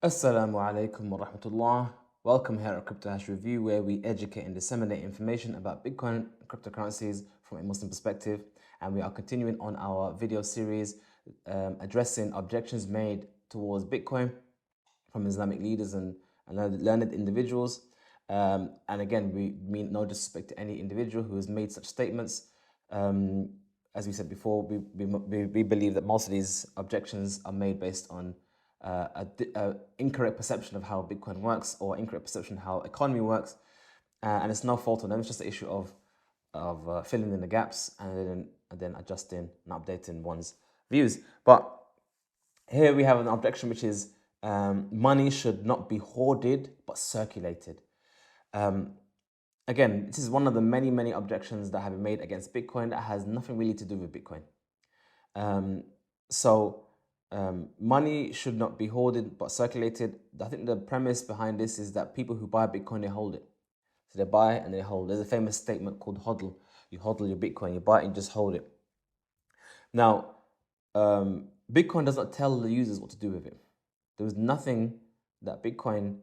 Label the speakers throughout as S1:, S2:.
S1: Assalamu alaikum wa rahmatullah. Welcome here at Crypto Hash Review, where we educate and disseminate information about Bitcoin and cryptocurrencies from a Muslim perspective. And we are continuing on our video series addressing objections made towards Bitcoin from Islamic leaders and learned individuals. And again, we mean no disrespect to any individual who has made such statements. As we said before, we believe that most of these objections are made based on a incorrect perception of how Bitcoin works or incorrect perception of how economy works, and it's no fault of them. It's just an issue of filling in the gaps and then adjusting and updating one's views. But here we have an objection which is money should not be hoarded but circulated. Again, this is one of the many objections that have been made against Bitcoin that has nothing really to do with Bitcoin. Money should not be hoarded but circulated. I think the premise behind this is that people who buy Bitcoin, they hold it. So they buy and they hold. There's a famous statement called HODL. You HODL your Bitcoin, you buy it and just hold it. Now, Bitcoin does not tell the users what to do with it. There is nothing that Bitcoin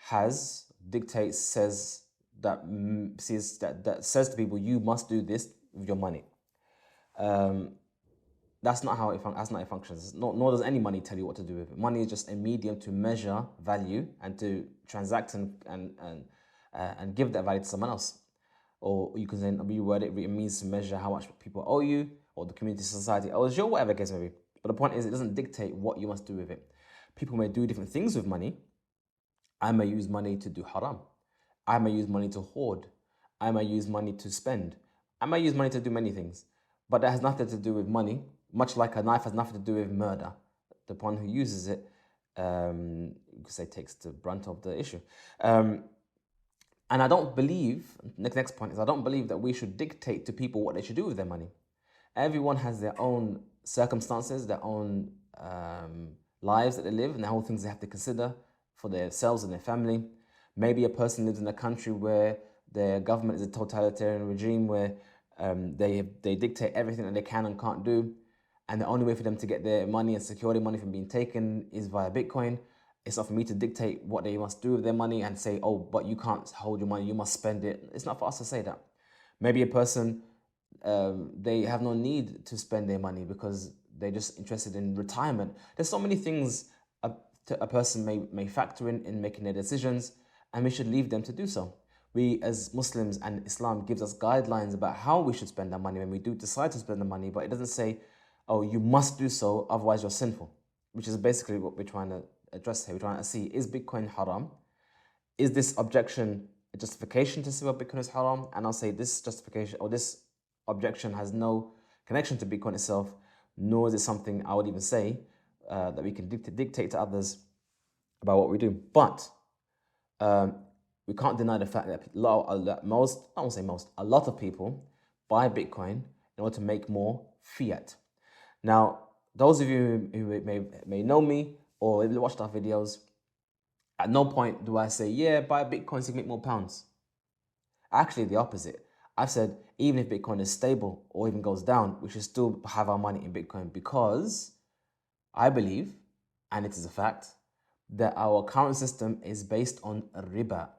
S1: has, dictates, says that says to people, you must do this with your money. That's not how it functions. Nor does any money tell you what to do with it. Money is just a medium to measure value and to transact and give that value to someone else. Or you can say, reword it, it means to measure how much people owe you or the community, society owes you, whatever the case may be. But the point is, it doesn't dictate what you must do with it. People may do different things with money. I may use money to do haram. I may use money to hoard. I may use money to spend. I may use money to do many things. But that has nothing to do with money, much like a knife has nothing to do with murder. The one who uses it, you could say, takes the brunt of the issue. And I don't believe, next point is, I don't believe that we should dictate to people what they should do with their money. Everyone has their own circumstances, their own lives that they live, and their whole things they have to consider for themselves and their family. Maybe a person lives in a country where their government is a totalitarian regime where they dictate everything that they can and can't do, and the only way for them to get their money and secure their money from being taken is via Bitcoin. It's not for me to dictate what they must do with their money and say, oh, but you can't hold your money, you must spend it. It's not for us to say that. Maybe a person, they have no need to spend their money because they're just interested in retirement. There's so many things a person may factor in making their decisions, and we should leave them to do so. We as Muslims, and Islam gives us guidelines about how we should spend our money when we do decide to spend the money, but it doesn't say, oh, you must do so, otherwise you're sinful, which is basically what we're trying to address here. We're trying to see, is Bitcoin haram? Is this objection a justification to say what Bitcoin is haram? And I'll say this justification or this objection has no connection to Bitcoin itself, nor is it something I would even say that we can dictate to others about what we do. But we can't deny the fact that a lot of people buy Bitcoin in order to make more fiat. Now, those of you who may know me or watched our videos, at no point do I say, yeah, buy Bitcoin so you can make more pounds. Actually, the opposite. I've said, even if Bitcoin is stable or even goes down, we should still have our money in Bitcoin, because I believe, and it is a fact, that our current system is based on riba.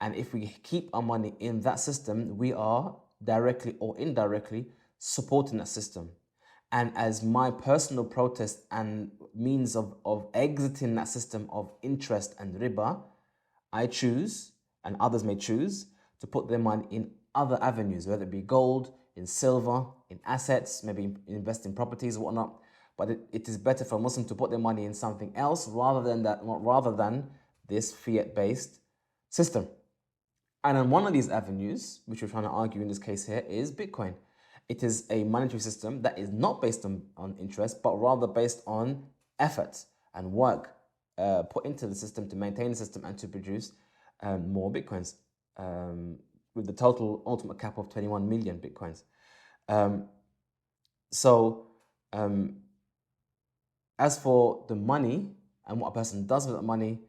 S1: And if we keep our money in that system, we are directly or indirectly supporting that system. And as my personal protest and means of exiting that system of interest and riba, I choose, and others may choose, to put their money in other avenues, whether it be gold, in silver, in assets, maybe invest in properties or whatnot. But it is better for a Muslim to put their money in something else rather than this fiat-based system. And on one of these avenues, which we're trying to argue in this case here, is Bitcoin. It is a monetary system that is not based on interest, but rather based on effort and work put into the system to maintain the system and to produce more Bitcoins, with the total ultimate cap of 21 million Bitcoins. As for the money and what a person does with that money,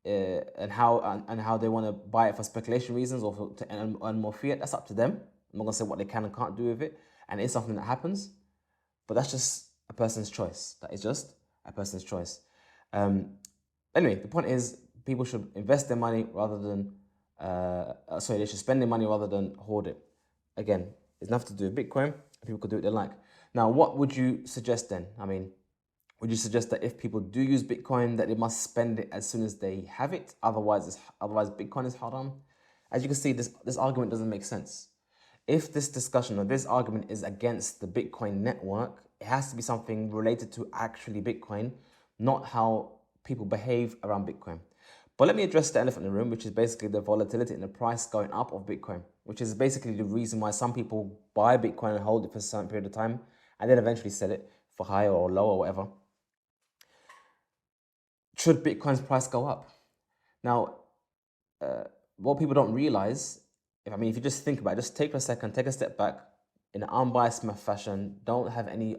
S1: and how they want to buy it for speculation reasons or to earn more fiat, that's up to them. I'm not going to say what they can and can't do with it, and it's something that happens, but that's just a person's choice. That is just a person's choice. Anyway, the point is people should invest their money rather than, they should spend their money rather than hoard it. Again, it's nothing to do with Bitcoin. People could do what they like. Now, what would you suggest then? I mean, would you suggest that if people do use Bitcoin, that they must spend it as soon as they have it? Otherwise Bitcoin is haram? As you can see, this argument doesn't make sense. If this discussion or this argument is against the Bitcoin network, it has to be something related to actually Bitcoin, not how people behave around Bitcoin. But let me address the elephant in the room, which is basically the volatility in the price going up of Bitcoin, which is basically the reason why some people buy Bitcoin and hold it for a certain period of time and then eventually sell it for higher or lower or whatever. Should Bitcoin's price go up? Now, what people don't realize, if you just think about it, just take a second, take a step back in an unbiased fashion, don't have any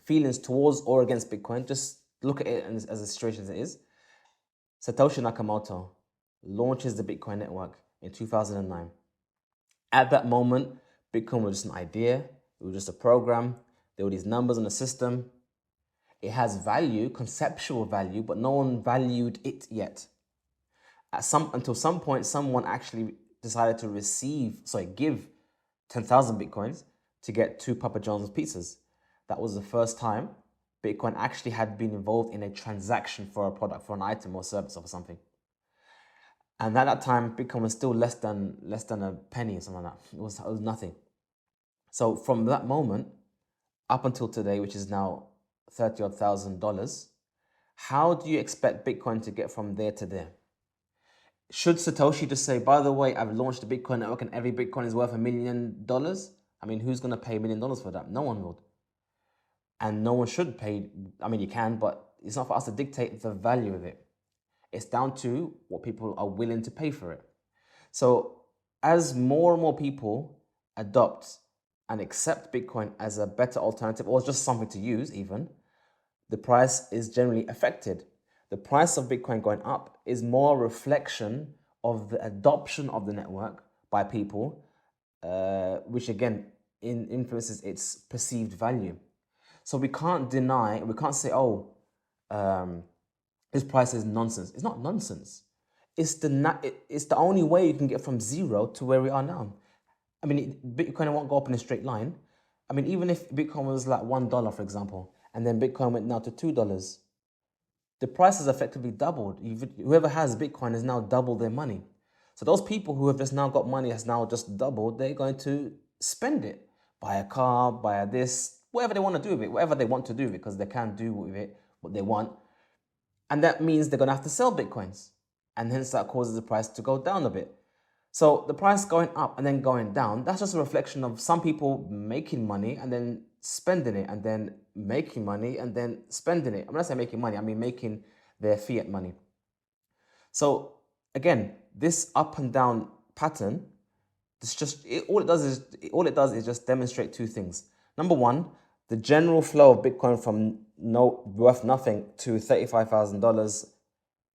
S1: feelings towards or against Bitcoin, just look at it as a situation as it is. Satoshi Nakamoto launches the Bitcoin network in 2009. At that moment, Bitcoin was just an idea, it was just a program, there were these numbers on the system. It has value, conceptual value, but no one valued it yet. Until some point, someone actually decided to give 10,000 Bitcoins to get 2 Papa John's pizzas. That was the first time Bitcoin actually had been involved in a transaction for a product, for an item or service or something. And at that time, Bitcoin was still less than a penny or something like that. It was nothing. So from that moment up until today, which is now $30,000, how do you expect Bitcoin to get from there to there? Should Satoshi just say, by the way, I've launched a Bitcoin network and every Bitcoin is worth $1 million? I mean, who's going to pay $1 million for that? No one would. And no one should pay. I mean, you can, but it's not for us to dictate the value of it. It's down to what people are willing to pay for it. So as more and more people adopt and accept Bitcoin as a better alternative or just something to use even, the price is generally affected. The price of Bitcoin going up is more a reflection of the adoption of the network by people, which again influences its perceived value. So we can't say, this price is nonsense. It's not nonsense. It's the only way you can get from zero to where we are now. I mean, Bitcoin won't go up in a straight line. I mean, even if Bitcoin was like $1, for example, and then Bitcoin went now to $2, the price has effectively doubled. Whoever has Bitcoin has now doubled their money. So those people who have just now got money has now just doubled, they're going to spend it. Buy a car, buy this, whatever they want to do with it, whatever they want to do with it, because they can do with it what they want. And that means they're going to have to sell Bitcoins. And hence that causes the price to go down a bit. So the price going up and then going down, that's just a reflection of some people making money and then spending it and then making money and then spending it. I'm not saying making money, I mean making their fiat money. So again, this up and down pattern, all it does is just demonstrate 2 things. Number one, the general flow of Bitcoin from worth nothing to $35,000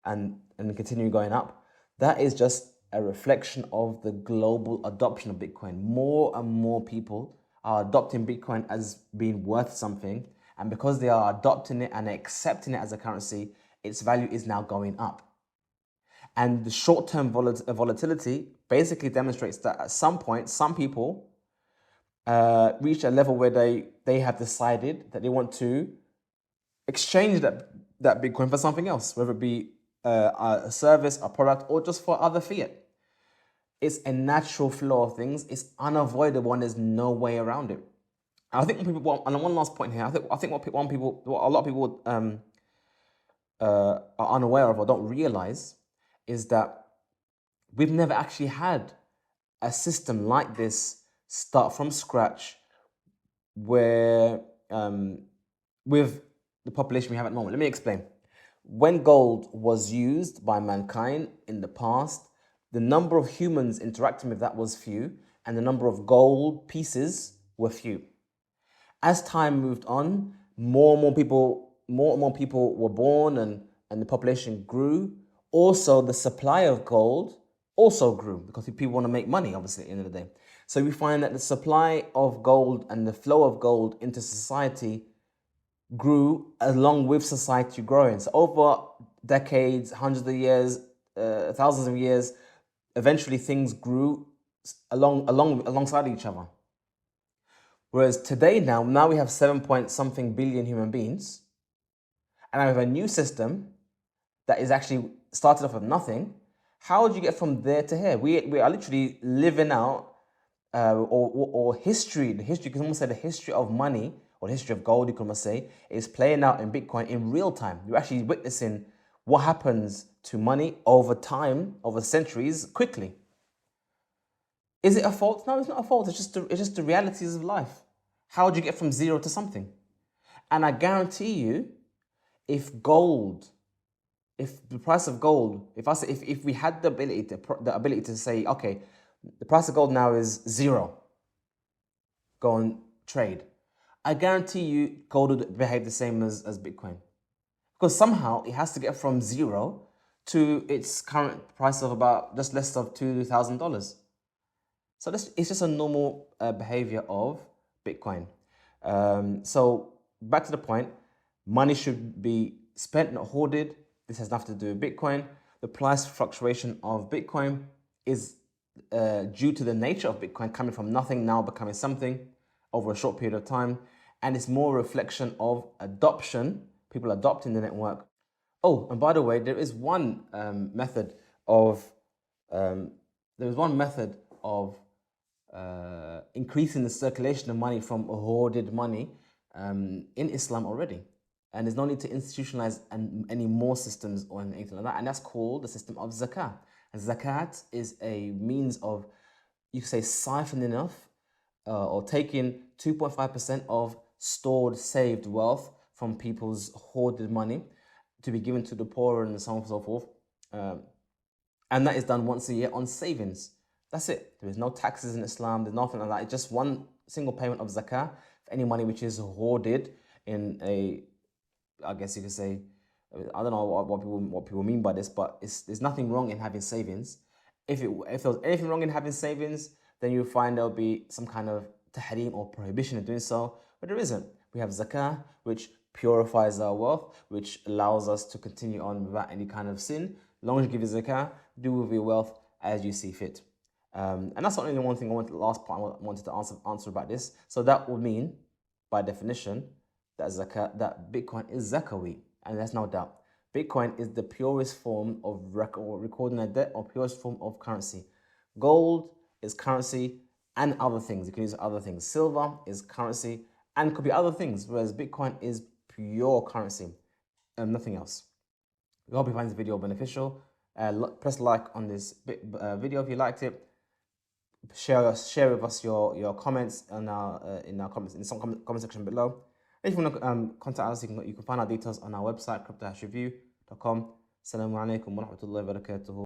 S1: and continue going up. That is just a reflection of the global adoption of Bitcoin. More and more people are adopting Bitcoin as being worth something. And because they are adopting it and accepting it as a currency, its value is now going up. And the short-term volatility basically demonstrates that at some point, some people reach a level where they have decided that they want to exchange that Bitcoin for something else, whether it be a service, a product, or just for other fiat. It's a natural flow of things. It's unavoidable and there's no way around it. And I think and one last point here, I think what a lot of people are unaware of or don't realize is that we've never actually had a system like this start from scratch where with the population we have at the moment. Let me explain. When gold was used by mankind in the past, the number of humans interacting with that was few, and the number of gold pieces were few. As time moved on, more and more people were born, and the population grew. Also, the supply of gold also grew because people want to make money, obviously, at the end of the day. So we find that the supply of gold and the flow of gold into society grew along with society growing. So over decades, hundreds of years, thousands of years, eventually things grew alongside each other. Whereas today now we have 7 point something billion human beings, and I have a new system that is actually started off with nothing. How would you get from there to here? We are literally living out or history. The history, you can almost say the history of money or the history of gold, you can almost say, is playing out in Bitcoin in real time. You're actually witnessing what happens to money over time, over centuries, quickly. Is it a fault? No, it's not a fault. It's just the realities of life. How would you get from zero to something? And I guarantee you, if the price of gold, if we had the ability to say, okay, the price of gold now is zero, go and trade, I guarantee you gold would behave the same as Bitcoin. Because somehow it has to get from zero to its current price of about just less of $2,000. So it's just a normal behavior of Bitcoin. So back to the point, money should be spent, not hoarded. This has nothing to do with Bitcoin. The price fluctuation of Bitcoin is due to the nature of Bitcoin coming from nothing now becoming something over a short period of time. And it's more a reflection of adoption, people adopting the network. Oh, and by the way, there is one method of increasing the circulation of money from hoarded money in Islam already. And there's no need to institutionalize any more systems or anything like that. And that's called the system of zakat. And zakat is a means of, you could say, siphoning off or taking 2.5% of stored, saved wealth from people's hoarded money to be given to the poor and so on and so forth. And that is done once a year on savings. That's it. There is no taxes in Islam. There's nothing like that. It's just one single payment of zakah for any money which is hoarded in a, I guess you could say, I don't know what people mean by this, but there's nothing wrong in having savings. If there was anything wrong in having savings, then you'll find there'll be some kind of tahrim or prohibition in doing so, but there isn't. We have zakah, which purifies our wealth, which allows us to continue on without any kind of sin. As long as you give your zakah, do with your wealth as you see fit. And that's not only one thing the last part I wanted to answer about this. So that would mean, by definition, that Bitcoin is zakawi, and there's no doubt. Bitcoin is the purest form of recording a debt or purest form of currency. Gold is currency and other things. You can use other things. Silver is currency and could be other things, whereas Bitcoin is pure currency and nothing else. We hope you find this video beneficial. Press like on this video if you liked it. Share with us your comments in our comments in some comment section below. If you want to contact us, you can find our details on our website, crypto-review.com. Assalamu alaikum wa rahmatullahi wa barakatuhu.